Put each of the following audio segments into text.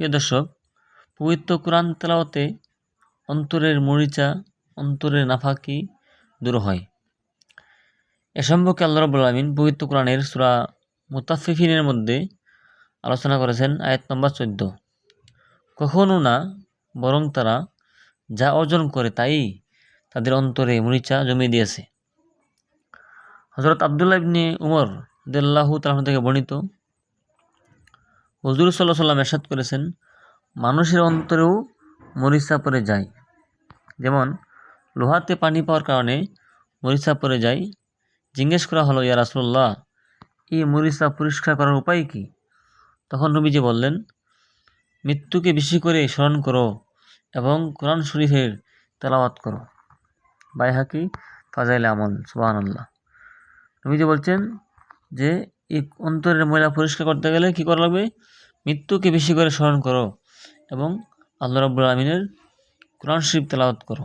প্রিয় দর্শক, পবিত্র কোরআন তেলাওয়াতে অন্তরের মরিচা, অন্তরের নাফাকি দূর হয়। এ সম্পর্কে আল্লাহ রাব্বুল আলামিন পবিত্র কোরআনের সূরা মুতাফফিফিনের মধ্যে আলোচনা করেছেন, আয়াত নম্বর 14। কখনো না, বরং তারা যা অর্জন করে তাই তাদের অন্তরে মরিচা জমিয়ে দিয়েছে। হযরত আব্দুল্লাহ ইবনে উমর রাদিয়াল্লাহু তাআলা থেকে বর্ণিত, হুজুর সাল্লাল্লাহু আলাইহি ওয়াসাল্লাম ইরশাদ করেছেন, মানুষের অন্তরেও মরিচা পড়ে যায়। যেমন লোহাতে পানি পাওয়ার কারণে মরিচা পড়ে যায়। জিজ্ঞেস করা হলো, ইয়া রাসূলুল্লাহ, এই মরিচা পরিষ্কার করার উপায় কি? তখন নবীজি বললেন, মৃত্যুকে বেশি করে স্মরণ করো এবং কোরআন শরীফের তেলাওয়াত করো। বাইহাকি ফাজাইলে আমল। সুবহানাল্লাহ। নবীজি বলছেন যে এই অন্তরের ময়লা পরিষ্কার করতে গেলে কি করা লাগবে? মৃত্যুকে বেশি করে স্মরণ করো এবং আল্লাহ রাব্বুল আমিনের কোরআন শরীফ তেলাওয়াত করো।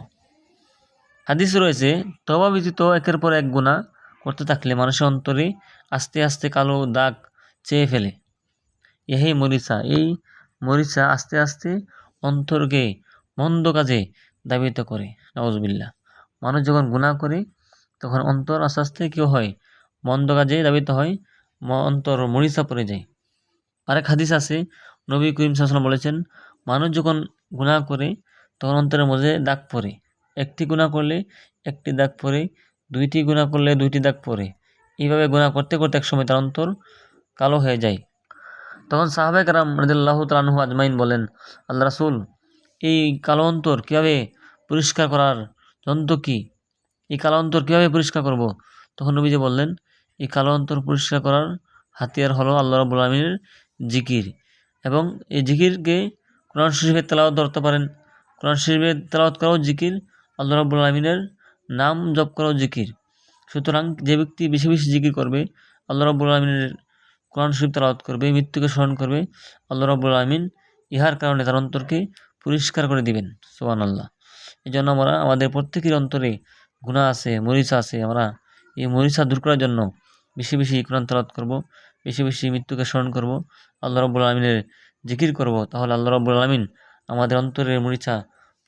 হাদিসে রয়েছে, তওবা ব্যতীত একের পর এক গুনাহ করতে থাকলে মানুষের অন্তরে আস্তে আস্তে কালো দাগ চেয়ে ফেলে। এই মরিচা আস্তে আস্তে অন্তরকে মন্দ কাজে ধাবিত করে। নাউজুবিল্লাহ। মানুষ যখন গুনাহ করে তখন অন্তর আস্তে আস্তে কি হয়? মন্দ কাজে ধাবিত হয়, অন্তর মরিচা পড়ে যায়। আরেক হাদিস আছে, নবী করিম সাল্লাল্লাহু আলাইহি ওয়াসাল্লাম বলেছেন, মানুষ যখন গুনাহ করে তখন অন্তরের মধ্যে দাগ পড়ে। একটি গুনাহ করলে একটি দাগ পড়ে, দুইটি গুনাহ করলে দুইটি দাগ পড়ে। এইভাবে গুনাহ করতে করতে একসময় তার অন্তর কালো হয়ে যায়। তখন সাহাবায়ে কেরাম রাদিয়াল্লাহু তাআলা আনহু আজমাইন বলেন, আল্লাহ রাসূল, এই কালো অন্তর কীভাবে পরিষ্কার করার যন্ত্র কি? এই কালো অন্তর কীভাবে পরিষ্কার করব? তখন নবীজি বললেন, এই কালো অন্তর পরিষ্কার করার হাতিয়ার হলো আল্লাহ রাব্বুল আমিনের জিকির। এবং এই জিকিরকে কোরআন শরীফের তেলাওয়াত ধরতে পারেন। কোরআন শরীফের তেলাওয়াত করাও জিকির, আল্লাহ রাব্বুল আমিনের নাম জপ করাও জিকির। সুতরাং যে ব্যক্তি বেশি বেশি জিকির করবে, আল্লাহ রাব্বুল আমিনের কোরআন শরীফ তেলাওয়াত করবে, মৃত্যুকে স্মরণ করবে, আল্লাহ রাব্বুল আমিন ইহার কারণে তার অন্তরকে পরিষ্কার করে দিবেন। সুবহানাল্লাহ। এই জন্য আমরা আমাদের প্রত্যেকের অন্তরে গুনাহ আছে, মরিচা আছে, আমরা এই মরিচা দূর করার জন্য বেশি বেশি কোরআন তেলাওয়াত করব, বেশি বেশি মৃত্যুকে স্মরণ করব, আল্লাহ রাব্বুল আমিনের জিকির করব। তাহলে আল্লাহ রাব্বুল আমিন আমাদের অন্তরের মরিচা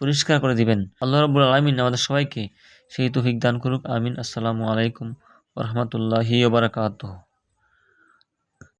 পরিষ্কার করে দিবেন। আল্লাহ রাব্বুল আমিন আমাদের সবাইকে সেই তৌফিক দান করুক। আমিন। আসসালামু আলাইকুম ওয়া রাহমাতুল্লাহি ওয়া বারাকাতুহু।